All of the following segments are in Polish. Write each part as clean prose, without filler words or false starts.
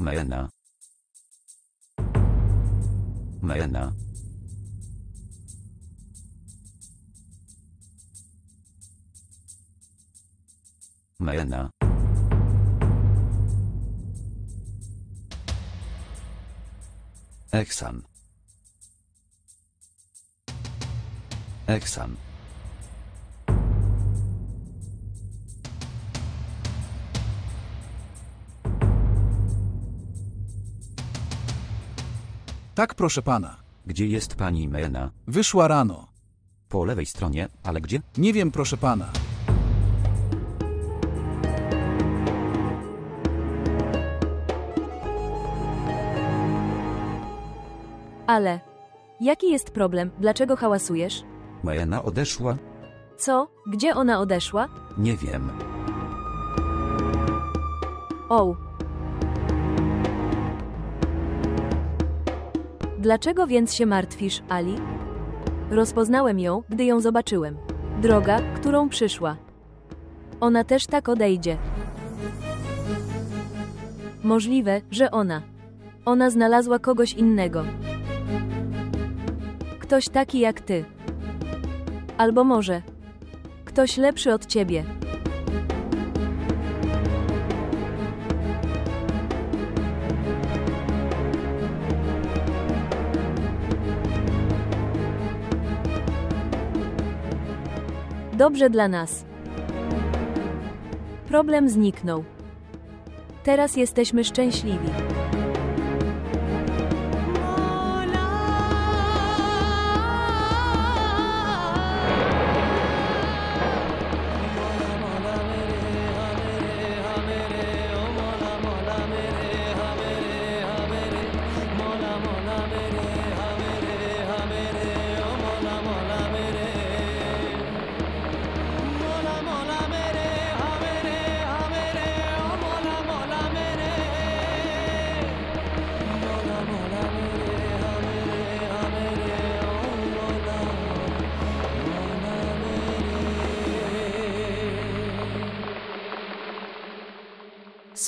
Mena. Mena. Mena. Eksan. Eksan. Tak, proszę pana. Gdzie jest pani Mena? Wyszła rano. Po lewej stronie, ale gdzie? Nie wiem, proszę pana. Ale... Jaki jest problem? Dlaczego hałasujesz? Mena odeszła? Co? Gdzie ona odeszła? Nie wiem. O. Dlaczego więc się martwisz, Ali? Rozpoznałem ją, gdy ją zobaczyłem. Droga, którą przyszła. Ona też tak odejdzie. Możliwe, że ona. Ona znalazła kogoś innego. Ktoś taki jak ty. Albo może ktoś lepszy od ciebie. Dobrze dla nas. Problem zniknął. Teraz jesteśmy szczęśliwi.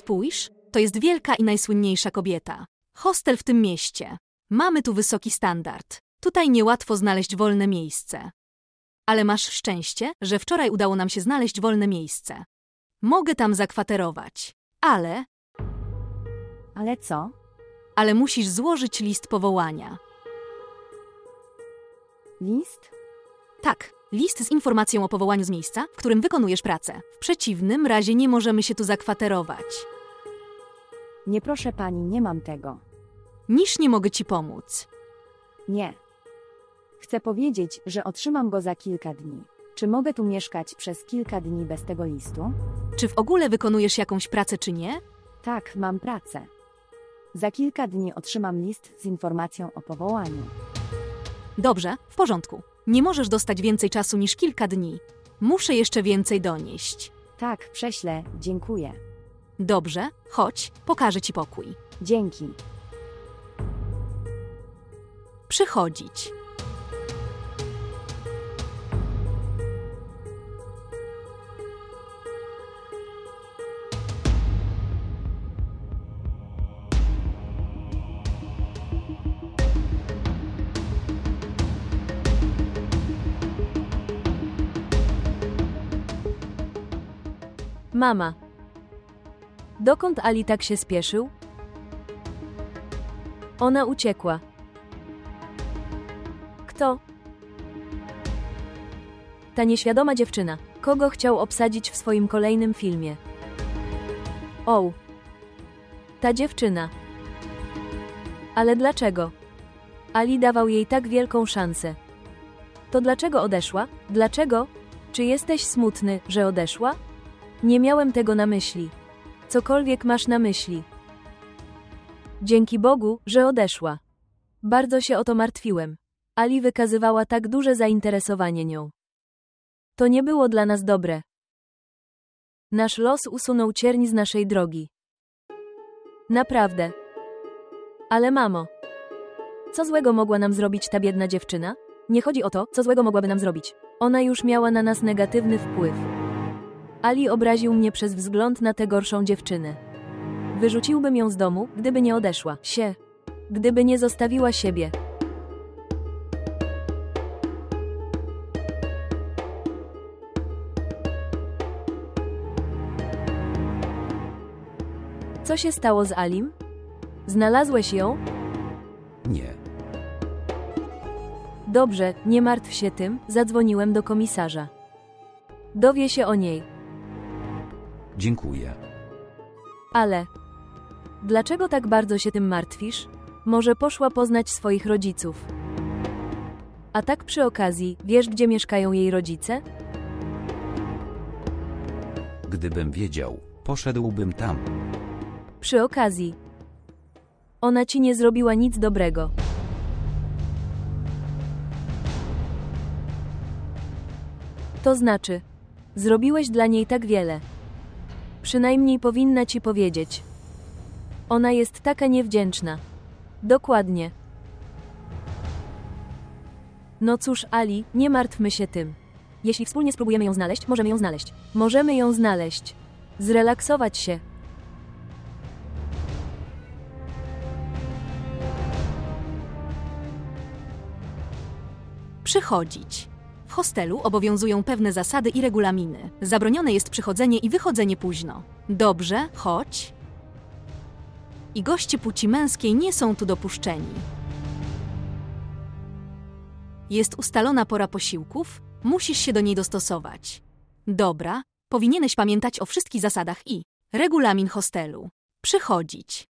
Spójrz, to jest wielka i najsłynniejsza kobieta. Hostel w tym mieście. Mamy tu wysoki standard. Tutaj niełatwo znaleźć wolne miejsce. Ale masz szczęście, że wczoraj udało nam się znaleźć wolne miejsce. Mogę tam zakwaterować. Ale Ale co? musisz złożyć list powołania. List? Tak, list z informacją o powołaniu z miejsca, w którym wykonujesz pracę. W przeciwnym razie nie możemy się tu zakwaterować. Nie, proszę pani, nie mam tego. Niż nie mogę ci pomóc. Nie. Chcę powiedzieć, że otrzymam go za kilka dni. Czy mogę tu mieszkać przez kilka dni bez tego listu? Czy w ogóle wykonujesz jakąś pracę, czy nie? Tak, mam pracę. Za kilka dni otrzymam list z informacją o powołaniu. Dobrze, w porządku. Nie możesz dostać więcej czasu niż kilka dni. Muszę jeszcze więcej donieść. Tak, prześlę, dziękuję. Dobrze, chodź, pokażę ci pokój. Dzięki. Przychodzić. Mama. Dokąd Ali tak się spieszył? Ona uciekła. Kto? Ta nieświadoma dziewczyna. Kogo chciał obsadzić w swoim kolejnym filmie? O. Ta dziewczyna. Ale dlaczego? Ali dawał jej tak wielką szansę. To dlaczego odeszła? Dlaczego? Czy jesteś smutny, że odeszła? Nie miałem tego na myśli. Cokolwiek masz na myśli. Dzięki Bogu, że odeszła. Bardzo się o to martwiłem. Ali wykazywała tak duże zainteresowanie nią. To nie było dla nas dobre. Nasz los usunął cierń z naszej drogi. Naprawdę. Ale mamo, co złego mogła nam zrobić ta biedna dziewczyna? Nie chodzi o to, co złego mogłaby nam zrobić. Ona już miała na nas negatywny wpływ. Ali obraził mnie przez wzgląd na tę gorszą dziewczynę. Wyrzuciłbym ją z domu, gdyby nie odeszła się. Gdyby nie zostawiła siebie. Co się stało z Alim? Znalazłeś ją? Nie. Dobrze, nie martw się tym, zadzwoniłem do komisarza. Dowie się o niej. Dziękuję. Ale... Dlaczego tak bardzo się tym martwisz? Może poszła poznać swoich rodziców. A tak przy okazji, wiesz gdzie mieszkają jej rodzice? Gdybym wiedział, poszedłbym tam. Przy okazji. Ona ci nie zrobiła nic dobrego. To znaczy, zrobiłeś dla niej tak wiele. Przynajmniej powinna ci powiedzieć. Ona jest taka niewdzięczna. Dokładnie. No cóż, Ali, nie martwmy się tym. Jeśli wspólnie spróbujemy ją znaleźć, możemy ją znaleźć. Możemy ją znaleźć. Zrelaksować się. Przychodzić. W hostelu obowiązują pewne zasady i regulaminy. Zabronione jest przychodzenie i wychodzenie późno. Dobrze, chodź. I goście płci męskiej nie są tu dopuszczeni. Jest ustalona pora posiłków, musisz się do niej dostosować. Dobra, powinieneś pamiętać o wszystkich zasadach i regulamin hostelu. Przychodzić.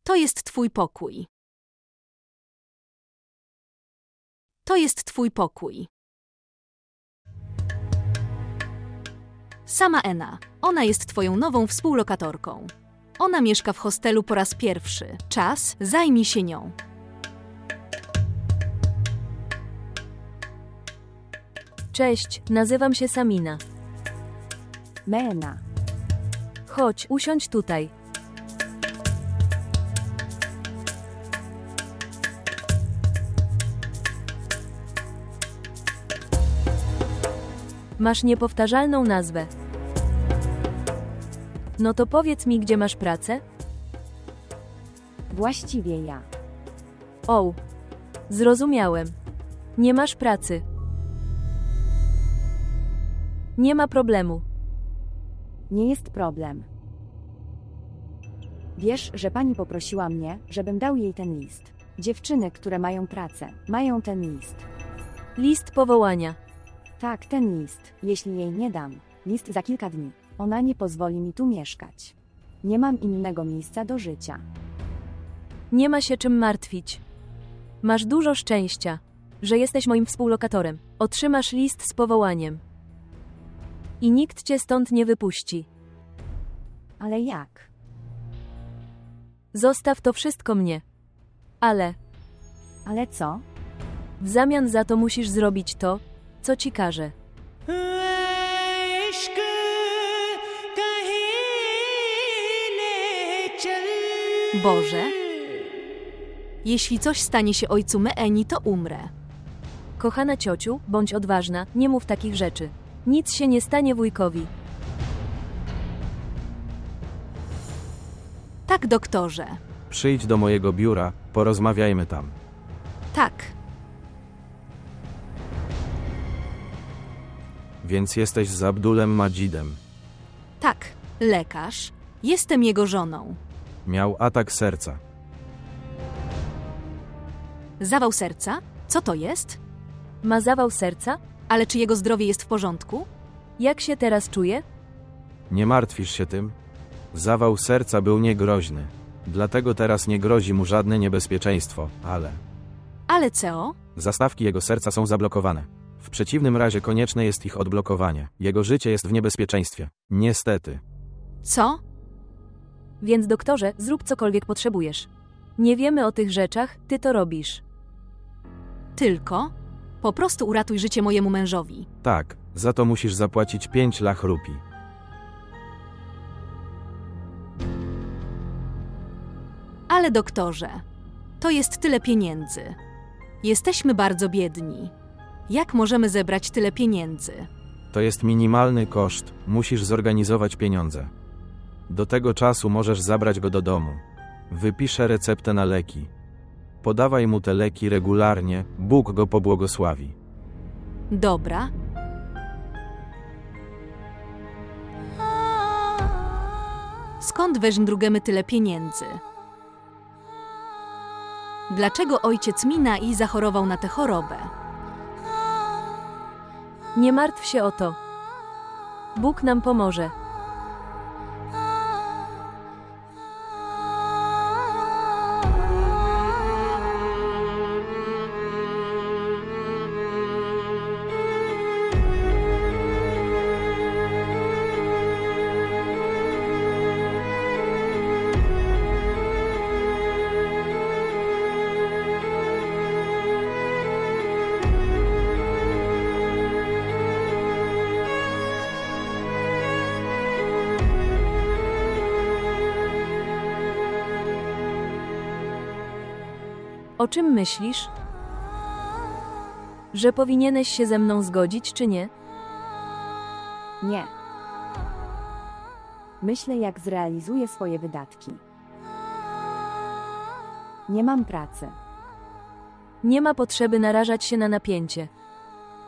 To jest twój pokój. To jest twój pokój. Sama Ena. Ona jest twoją nową współlokatorką. Ona mieszka w hostelu po raz pierwszy. Czas, zajmij się nią. Cześć, nazywam się Samina. Meena. Chodź, usiądź tutaj. Masz niepowtarzalną nazwę. No to powiedz mi, gdzie masz pracę? Właściwie ja. O, zrozumiałem. Nie masz pracy. Nie ma problemu. Nie jest problem. Wiesz, że pani poprosiła mnie, żebym dał jej ten list. Dziewczyny, które mają pracę, mają ten list. List powołania. Tak, ten list. Jeśli jej nie dam, list za kilka dni, ona nie pozwoli mi tu mieszkać. Nie mam innego miejsca do życia. Nie ma się czym martwić. Masz dużo szczęścia, że jesteś moim współlokatorem. Otrzymasz list z powołaniem. I nikt cię stąd nie wypuści. Ale jak? Zostaw to wszystko mnie. Ale Ale co? w zamian za to musisz zrobić to, co ci każę. Boże, jeśli coś stanie się ojcu Meeni, to umrę. Kochana ciociu, bądź odważna, nie mów takich rzeczy. Nic się nie stanie wujkowi. Tak, doktorze. Przyjdź do mojego biura, porozmawiajmy tam. Tak. Więc jesteś z Abdulem Majidem. Tak, lekarz. Jestem jego żoną. Miał atak serca. Zawał serca? Co to jest? Ma zawał serca? Ale czy jego zdrowie jest w porządku? Jak się teraz czuje? Nie martwisz się tym? Zawał serca był niegroźny. Dlatego teraz nie grozi mu żadne niebezpieczeństwo, ale Ale co? zastawki jego serca są zablokowane. W przeciwnym razie konieczne jest ich odblokowanie. Jego życie jest w niebezpieczeństwie. Niestety. Co? Więc doktorze, zrób cokolwiek potrzebujesz. Nie wiemy o tych rzeczach, ty to robisz. Tylko? Po prostu uratuj życie mojemu mężowi. Tak, za to musisz zapłacić 5 lach rupii. Ale doktorze, to jest tyle pieniędzy. Jesteśmy bardzo biedni. Jak możemy zebrać tyle pieniędzy? To jest minimalny koszt. Musisz zorganizować pieniądze. Do tego czasu możesz zabrać go do domu. Wypiszę receptę na leki. Podawaj mu te leki regularnie, Bóg go pobłogosławi. Dobra. Skąd weźm drugiemu tyle pieniędzy? Dlaczego ojciec Minai zachorował na tę chorobę? Nie martw się o to. Bóg nam pomoże. O czym myślisz? Że powinieneś się ze mną zgodzić, czy nie? Nie. Myślę, jak zrealizuję swoje wydatki. Nie mam pracy. Nie ma potrzeby narażać się na napięcie.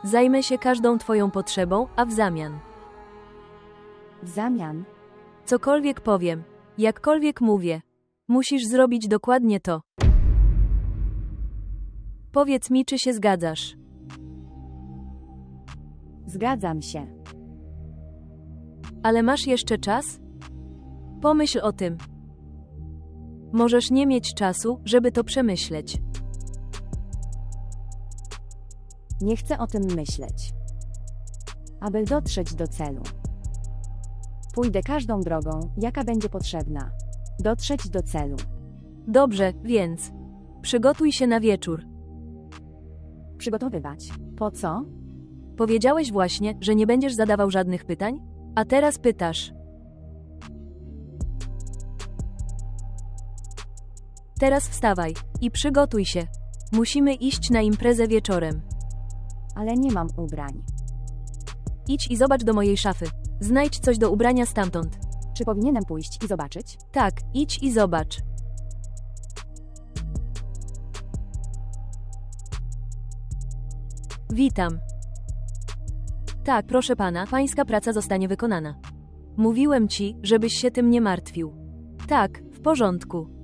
Zajmę się każdą twoją potrzebą, a w zamian. W zamian Cokolwiek powiem, jakkolwiek mówię, musisz zrobić dokładnie to. Powiedz mi, czy się zgadzasz. zgadzam się. Ale masz jeszcze czas? Pomyśl o tym. Możesz nie mieć czasu, żeby to przemyśleć. Nie chcę o tym myśleć. Aby dotrzeć do celu. Pójdę każdą drogą, jaka będzie potrzebna. Dotrzeć do celu. Dobrze, więc przygotuj się na wieczór. Przygotowywać. Po co? Powiedziałeś właśnie, że nie będziesz zadawał żadnych pytań? A teraz pytasz. Teraz wstawaj i przygotuj się. Musimy iść na imprezę wieczorem. Ale nie mam ubrań. Idź i zobacz do mojej szafy. Znajdź coś do ubrania stamtąd. Czy powinienem pójść i zobaczyć? Tak, idź i zobacz. Witam. Tak, proszę pana, pańska praca zostanie wykonana. Mówiłem ci, żebyś się tym nie martwił. Tak, w porządku.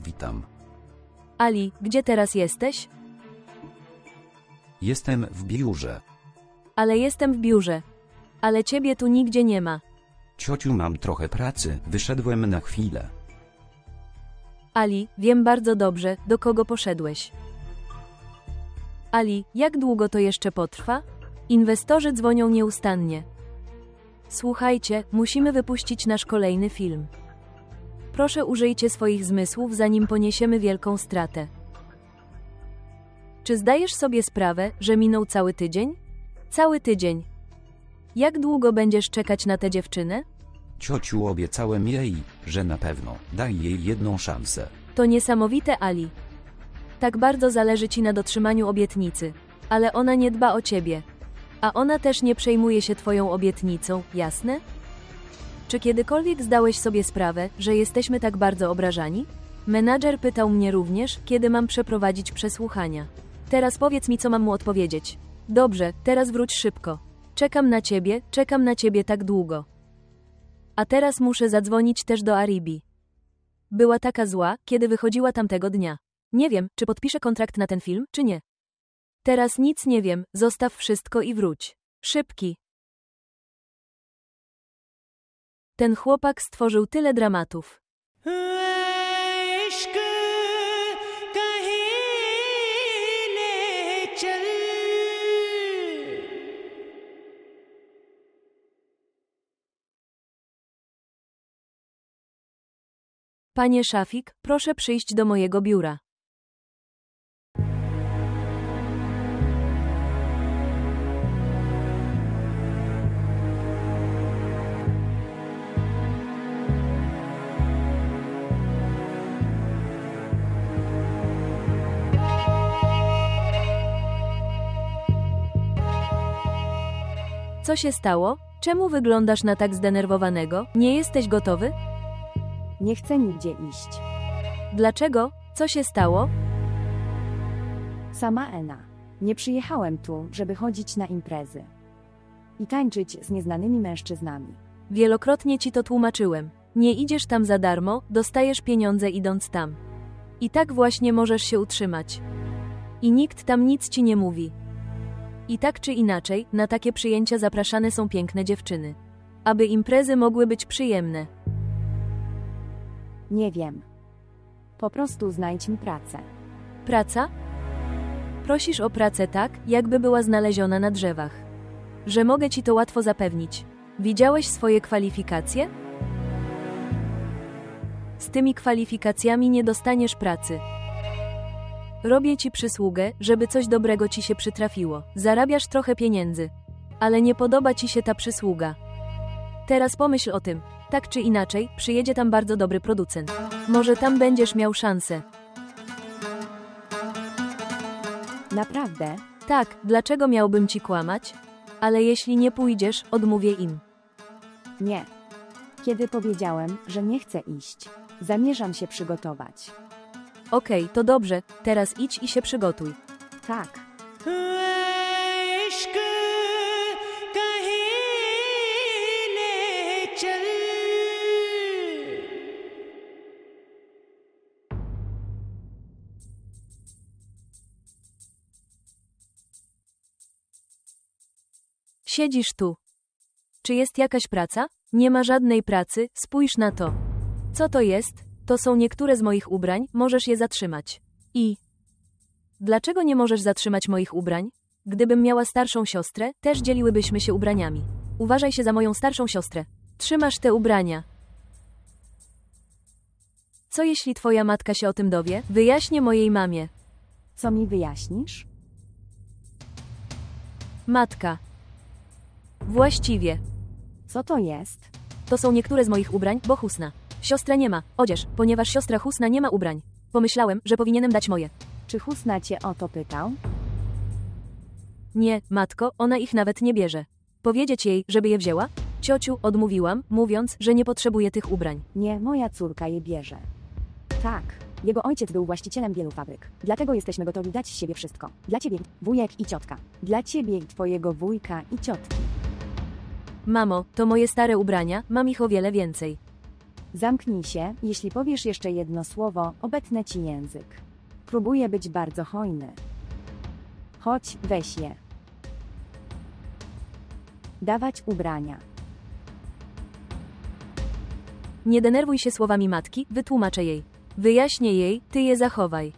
Witam. Ali, gdzie teraz jesteś? Jestem w biurze. Ale jestem w biurze. Ale ciebie tu nigdzie nie ma. Ciociu, mam trochę pracy, wyszedłem na chwilę. Ali, wiem bardzo dobrze, do kogo poszedłeś. Ali, jak długo to jeszcze potrwa? Inwestorzy dzwonią nieustannie. Słuchajcie, musimy wypuścić nasz kolejny film. Proszę, użyjcie swoich zmysłów, zanim poniesiemy wielką stratę. Czy zdajesz sobie sprawę, że minął cały tydzień? Cały tydzień. Jak długo będziesz czekać na tę dziewczynę? Ciociu, obiecałem jej, że na pewno daj jej jedną szansę. To niesamowite, Ali. Tak bardzo zależy ci na dotrzymaniu obietnicy. Ale ona nie dba o ciebie. A ona też nie przejmuje się twoją obietnicą, jasne? Czy kiedykolwiek zdałeś sobie sprawę, że jesteśmy tak bardzo obrażani? Menadżer pytał mnie również, kiedy mam przeprowadzić przesłuchania. Teraz powiedz mi, co mam mu odpowiedzieć. Dobrze, teraz wróć szybko. Czekam na ciebie tak długo. A teraz muszę zadzwonić też do Aribi. Była taka zła, kiedy wychodziła tamtego dnia. Nie wiem, czy podpiszę kontrakt na ten film, czy nie. Teraz nic nie wiem, zostaw wszystko i wróć. Szybki. Ten chłopak stworzył tyle dramatów. Panie Szafik, proszę przyjść do mojego biura. Co się stało? Czemu wyglądasz na tak zdenerwowanego? Nie jesteś gotowy? Nie chcę nigdzie iść. Dlaczego? Co się stało? Sama Ena. Nie przyjechałem tu, żeby chodzić na imprezy i tańczyć z nieznanymi mężczyznami. Wielokrotnie ci to tłumaczyłem. Nie idziesz tam za darmo, dostajesz pieniądze idąc tam. I tak właśnie możesz się utrzymać. I nikt tam nic ci nie mówi. I tak czy inaczej, na takie przyjęcia zapraszane są piękne dziewczyny. Aby imprezy mogły być przyjemne. Nie wiem. Po prostu znajdź mi pracę. Praca? Prosisz o pracę tak, jakby była znaleziona na drzewach. Że mogę ci to łatwo zapewnić. Widziałeś swoje kwalifikacje? Z tymi kwalifikacjami nie dostaniesz pracy. Robię ci przysługę, żeby coś dobrego ci się przytrafiło. Zarabiasz trochę pieniędzy. Ale nie podoba ci się ta przysługa. Teraz pomyśl o tym. Tak czy inaczej, przyjedzie tam bardzo dobry producent. Może tam będziesz miał szansę. Naprawdę? Tak, dlaczego miałbym ci kłamać? Ale jeśli nie pójdziesz, odmówię im. Nie. Kiedy powiedziałem, że nie chcę iść, zamierzam się przygotować. Okej, to dobrze, teraz idź i się przygotuj. Tak. इश्क कहीं ले चल Siedzisz tu. Czy jest jakaś praca? Nie ma żadnej pracy, spójrz na to. Co to jest? To są niektóre z moich ubrań, możesz je zatrzymać. I... Dlaczego nie możesz zatrzymać moich ubrań? Gdybym miała starszą siostrę, też dzieliłybyśmy się ubraniami. Uważaj się za moją starszą siostrę. Trzymasz te ubrania. Co jeśli twoja matka się o tym dowie? Wyjaśnię mojej mamie. Co mi wyjaśnisz? Matka. Właściwie. Co to jest? To są niektóre z moich ubrań, bo Husna. Siostra nie ma odzież, ponieważ siostra Husna nie ma ubrań. Pomyślałem, że powinienem dać moje. Czy Husna cię o to pytał? Nie, matko, ona ich nawet nie bierze. Powiedzieć jej, żeby je wzięła? Ciociu, odmówiłam, mówiąc, że nie potrzebuje tych ubrań. Nie, moja córka je bierze. Tak. Jego ojciec był właścicielem wielu fabryk. Dlatego jesteśmy gotowi dać z siebie wszystko. Dla ciebie, wujek i ciotka. Dla ciebie, twojego wujka i ciotki. Mamo, to moje stare ubrania, mam ich o wiele więcej. Zamknij się, jeśli powiesz jeszcze jedno słowo, obetnę ci język. Próbuję być bardzo hojny. Chodź, weź je. Dawać ubrania. Nie denerwuj się słowami matki, wytłumaczę jej. Wyjaśnię jej, ty je zachowaj.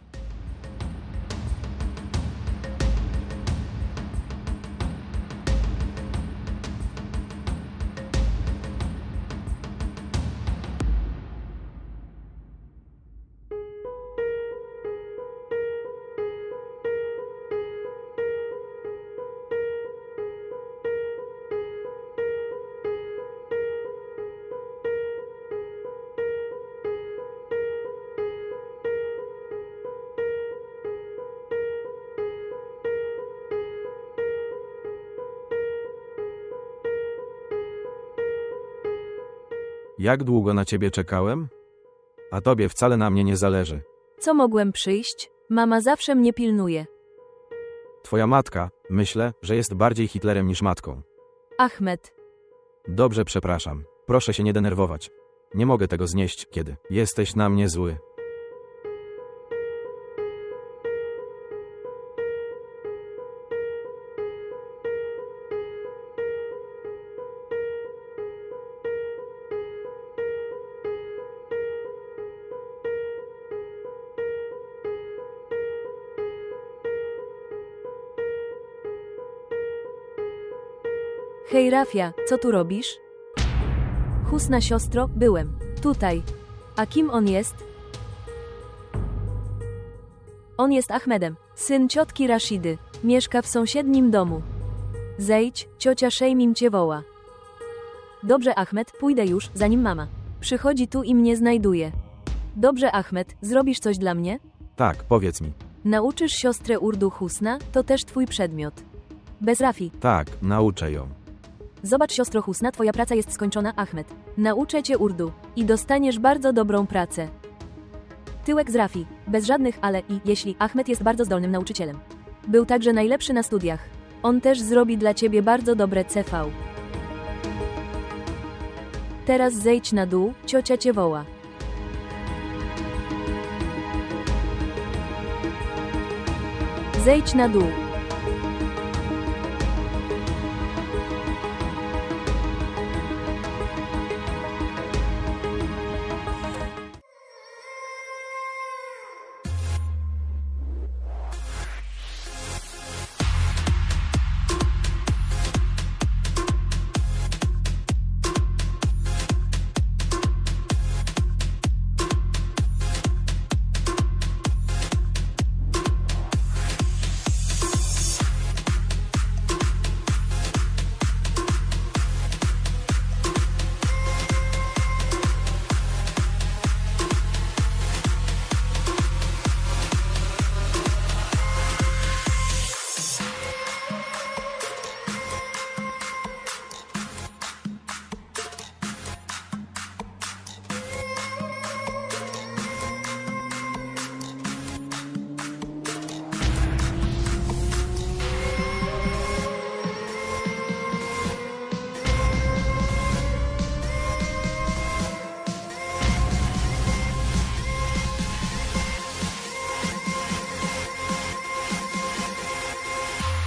Jak długo na ciebie czekałem? A tobie wcale na mnie nie zależy. Co mogłem przyjść? Mama zawsze mnie pilnuje. Twoja matka, myślę, że jest bardziej Hitlerem niż matką. Ahmed. Dobrze, przepraszam. Proszę się nie denerwować. Nie mogę tego znieść, kiedy jesteś na mnie zły. Hej Rafia, co tu robisz? Husna siostro, byłem. Tutaj. A kim on jest? On jest Ahmedem, syn ciotki Rashidy. Mieszka w sąsiednim domu. Zejdź, ciocia Szejmim cię woła. Dobrze Ahmed, pójdę już, zanim mama przychodzi tu i mnie znajduje. Dobrze Ahmed, zrobisz coś dla mnie? Tak, powiedz mi. Nauczysz siostrę Urdu Husna, to też twój przedmiot. Bez Rafi. Tak, nauczę ją. Zobacz, siostro Husna, twoja praca jest skończona, Ahmed. Nauczę cię urdu. I dostaniesz bardzo dobrą pracę. Tyłek z Rafi. Bez żadnych ale i jeśli Ahmed jest bardzo zdolnym nauczycielem. Był także najlepszy na studiach. On też zrobi dla ciebie bardzo dobre CV. Teraz zejdź na dół, ciocia cię woła. Zejdź na dół.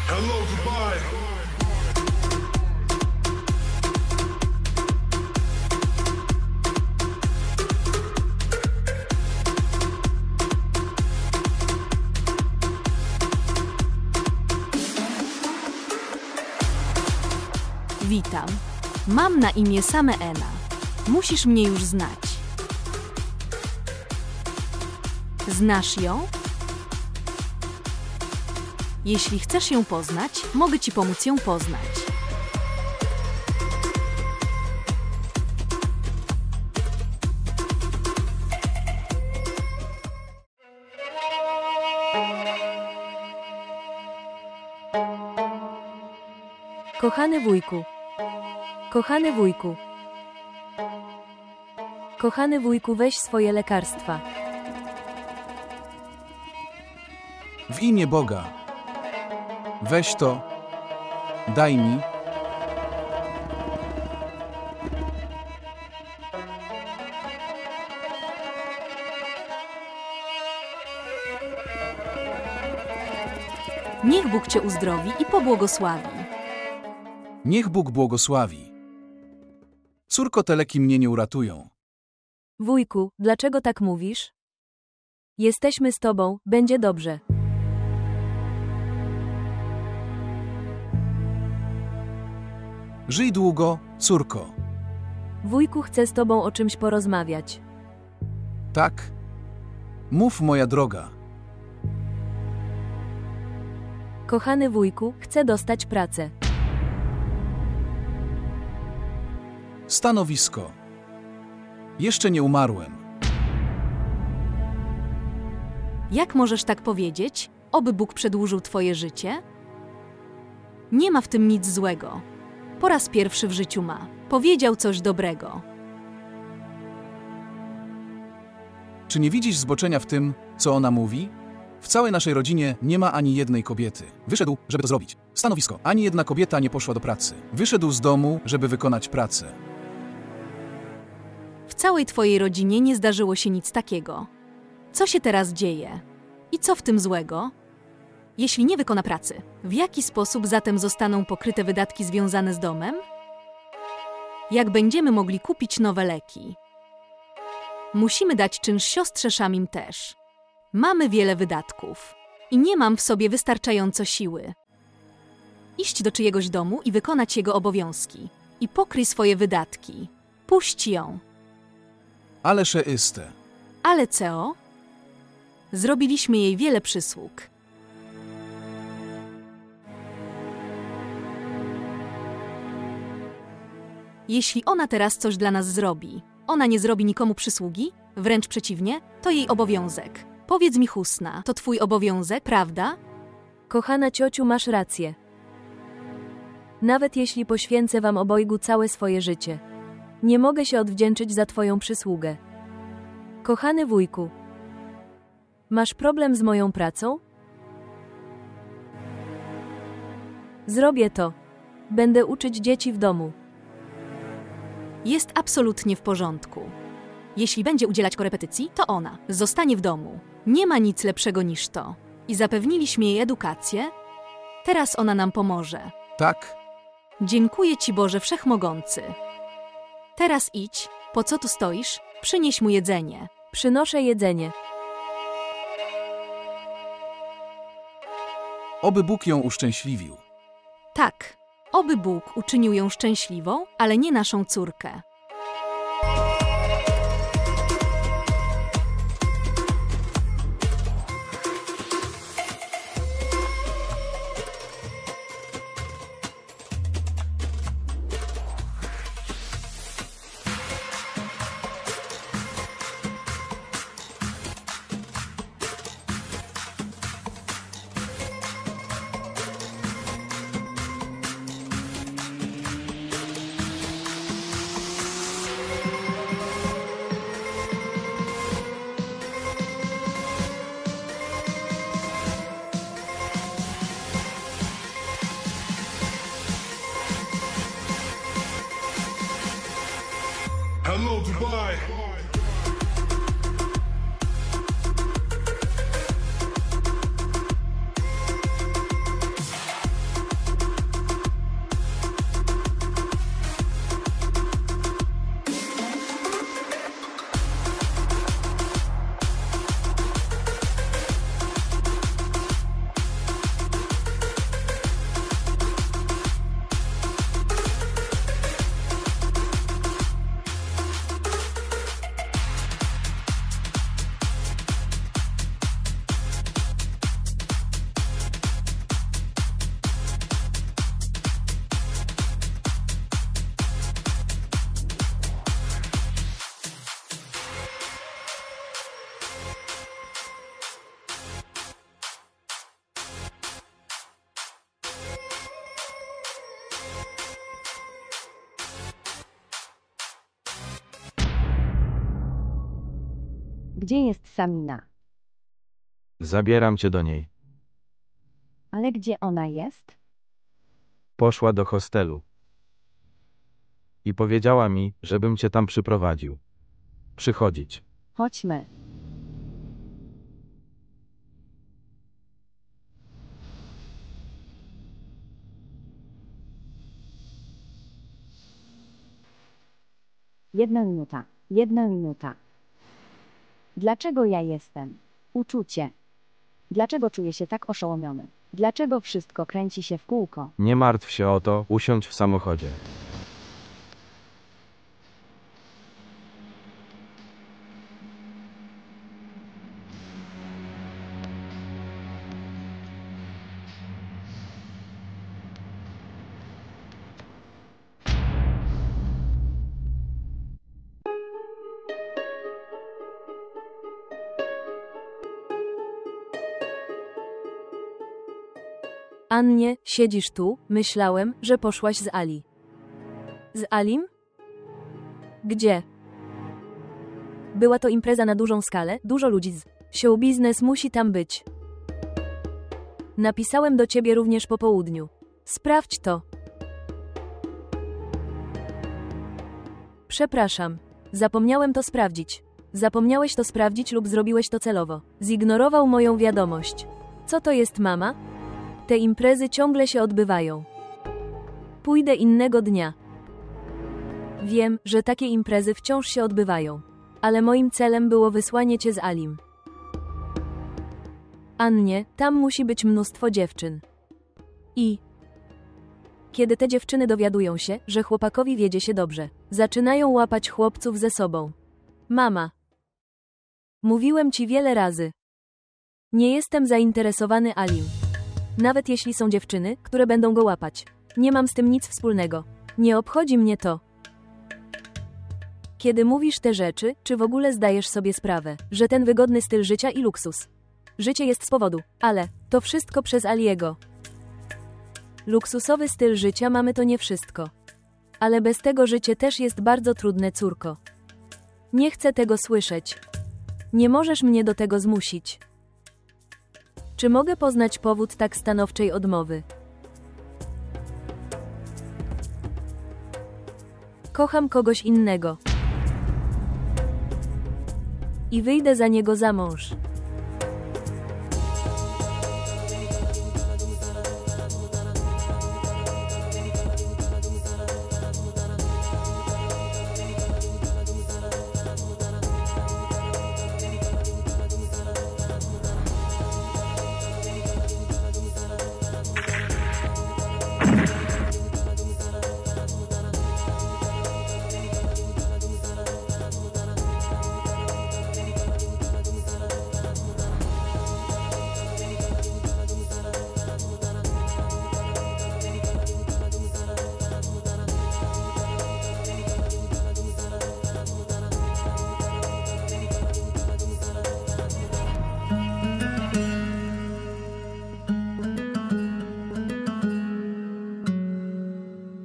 Hello, Dubai. Witam. Mam na imię Same Ena. Musisz mnie już znać. Znasz ją? Jeśli chcesz ją poznać, mogę ci pomóc ją poznać. Kochany wujku. Kochany wujku. Kochany wujku, weź swoje lekarstwa. W imię Boga. Weź to. Daj mi. Niech Bóg cię uzdrowi i pobłogosławi. Niech Bóg błogosławi. Córko, te leki mnie nie uratują. Wujku, dlaczego tak mówisz? Jesteśmy z tobą, będzie dobrze. Żyj długo, córko. Wujku, chcę z tobą o czymś porozmawiać. Tak? Mów, moja droga. Kochany wujku, chcę dostać pracę. Stanowisko. Jeszcze nie umarłem. Jak możesz tak powiedzieć? Oby Bóg przedłużył twoje życie? Nie ma w tym nic złego. Po raz pierwszy w życiu ma. Powiedział coś dobrego. Czy nie widzisz zboczenia w tym, co ona mówi? W całej naszej rodzinie nie ma ani jednej kobiety. Wyszedł, żeby to zrobić. Stanowisko. Ani jedna kobieta nie poszła do pracy. Wyszedł z domu, żeby wykonać pracę. W całej twojej rodzinie nie zdarzyło się nic takiego. Co się teraz dzieje? I co w tym złego? Jeśli nie wykona pracy, w jaki sposób zatem zostaną pokryte wydatki związane z domem? Jak będziemy mogli kupić nowe leki? Musimy dać czynsz siostrze Szamim też. Mamy wiele wydatków i nie mam w sobie wystarczająco siły. Iść do czyjegoś domu i wykonać jego obowiązki. I pokryj swoje wydatki. Puść ją. Ale szeiste. Ale co? Zrobiliśmy jej wiele przysług. Jeśli ona teraz coś dla nas zrobi, ona nie zrobi nikomu przysługi? Wręcz przeciwnie, to jej obowiązek. Powiedz mi, Husna, to twój obowiązek, prawda? Kochana ciociu, masz rację. Nawet jeśli poświęcę wam obojgu całe swoje życie. Nie mogę się odwdzięczyć za twoją przysługę. Kochany wujku, masz problem z moją pracą? Zrobię to. Będę uczyć dzieci w domu. Jest absolutnie w porządku. Jeśli będzie udzielać korepetycji, to ona zostanie w domu. Nie ma nic lepszego niż to. I zapewniliśmy jej edukację. Teraz ona nam pomoże. Tak? Dziękuję Ci, Boże Wszechmogący. Teraz idź, po co tu stoisz? Przynieś mu jedzenie. Przynoszę jedzenie. Oby Bóg ją uszczęśliwił. Tak, oby Bóg uczynił ją szczęśliwą, ale nie naszą córkę. Hello, Dubai. Gdzie jest Samina? Zabieram cię do niej. Ale gdzie ona jest? Poszła do hostelu. I powiedziała mi, żebym cię tam przyprowadził. Przychodzić. Chodźmy. Jedna minuta. Jedna minuta. Dlaczego ja jestem? Uczucie. Dlaczego czuję się tak oszołomiony? Dlaczego wszystko kręci się w kółko? Nie martw się o to, usiądź w samochodzie. Annie, siedzisz tu? Myślałem, że poszłaś z Ali. Z Alim? Gdzie? Była to impreza na dużą skalę, dużo ludzi z show biznes musi tam być. Napisałem do ciebie również po południu. Sprawdź to. Przepraszam. Zapomniałem to sprawdzić. Zapomniałeś to sprawdzić lub zrobiłeś to celowo. Zignorował moją wiadomość. Co to jest, mama? Te imprezy ciągle się odbywają. Pójdę innego dnia. Wiem, że takie imprezy wciąż się odbywają. Ale moim celem było wysłanie cię z Alim. Annie, tam musi być mnóstwo dziewczyn. I kiedy te dziewczyny dowiadują się, że chłopakowi wiedzie się dobrze, zaczynają łapać chłopców ze sobą. Mama. Mówiłem ci wiele razy. Nie jestem zainteresowany Alim. Nawet jeśli są dziewczyny, które będą go łapać. Nie mam z tym nic wspólnego. Nie obchodzi mnie to. Kiedy mówisz te rzeczy, czy w ogóle zdajesz sobie sprawę, że ten wygodny styl życia i luksus. Życie jest z powodu, ale to wszystko przez Aliego. Luksusowy styl życia mamy to nie wszystko. Ale bez tego życie też jest bardzo trudne, córko. Nie chcę tego słyszeć. Nie możesz mnie do tego zmusić. Czy mogę poznać powód tak stanowczej odmowy? Kocham kogoś innego. I wyjdę za niego za mąż.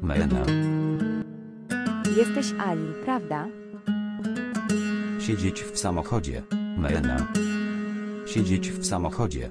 Melena. Jesteś Ali, prawda? Siedzieć w samochodzie. Melena. Siedzieć w samochodzie.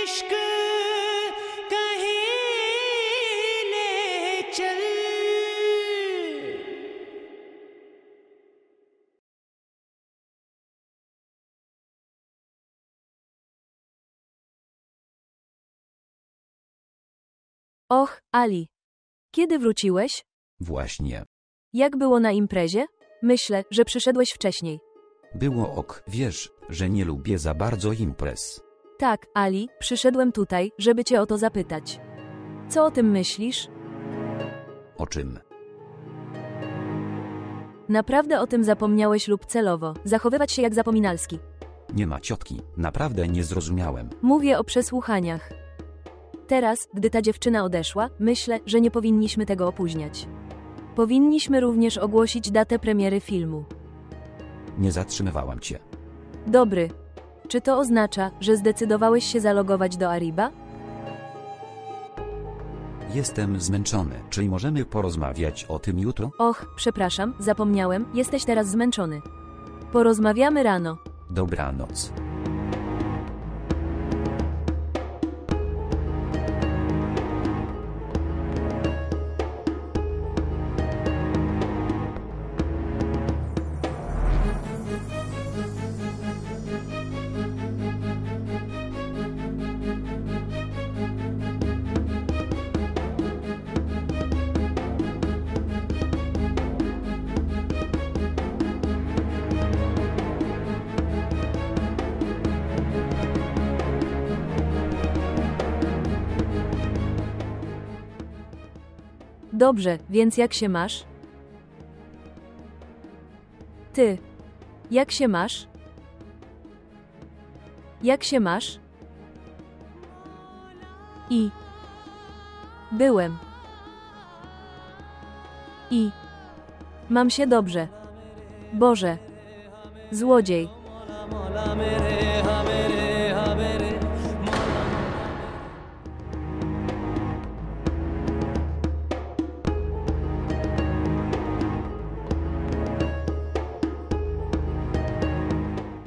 इश्क कहीं ले चल Och, Ali. Kiedy wróciłeś? Właśnie. Jak było na imprezie? Myślę, że przyszedłeś wcześniej. Było ok, wiesz, że nie lubię za bardzo imprez. Tak, Ali, przyszedłem tutaj, żeby cię o to zapytać. Co o tym myślisz? O czym? Naprawdę o tym zapomniałeś lub celowo zachowywać się jak zapominalski? Nie ma ciotki, naprawdę nie zrozumiałem. Mówię o przesłuchaniach. Teraz, gdy ta dziewczyna odeszła, myślę, że nie powinniśmy tego opóźniać. Powinniśmy również ogłosić datę premiery filmu. Nie zatrzymywałam cię. Dobry. Czy to oznacza, że zdecydowałeś się zalogować do Ariba? Jestem zmęczony. Czy możemy porozmawiać o tym jutro? Och, przepraszam, zapomniałem, jesteś teraz zmęczony. Porozmawiamy rano. Dobranoc. Dobrze, więc jak się masz? Ty. Jak się masz? Jak się masz? I. Byłem. I. Mam się dobrze. Boże. Złodziej. मौला मेरे